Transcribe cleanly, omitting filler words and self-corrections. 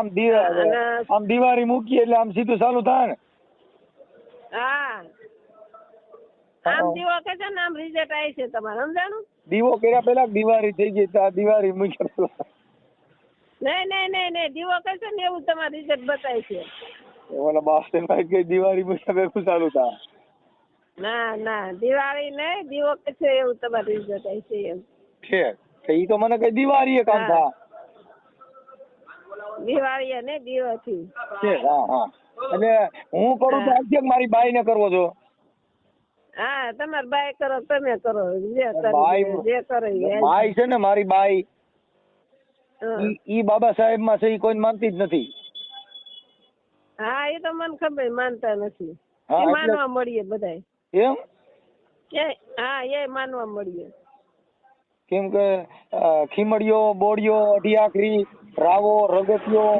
આમ દિવાળી મૂકીએ એટલે આમ સીધું ચાલુ થાય ને. હા આમ દીવો કે છે ને આમ રિઝલ્ટ આવી છે તમારે સમજાણું. દીવો કર્યા પેલા દિવાળી થઈ ગઈ તો દિવાળી મૂકી. નહીં દીવો કે છે ને એવું તમારે રિઝલ્ટ બતાવે છે. ઓલા બાસ કઈ દિવાળી મૂક્યા ભેગું ચાલુ થાય. ના દિવાળી નહીં દીવો કે છે એવું તમારે રિઝલ્ટ આવી છે એમ છે ઈ તો મને કઈ દિવાળી કામ થા દિવાળી ને દીવાથી છે. હા એટલે હું કરું તો આજે મારી બાઈ ને કરવો છો. હા તમારે બાઈ કરો તમે કરો જે કરો બાઈ છે ને મારી બાઈ ઈ બાબા સાહેબ માં છે ઈ કોઈ માનતી જ નથી. હા એ તો મને ખબર માનતા નથી. હા માનવા મળીએ બધા એમ. હા એ માનવા મળીએ કેમ કે ખીમડિયો બોડિયો અઢિયાખરી રાવો રગતિયો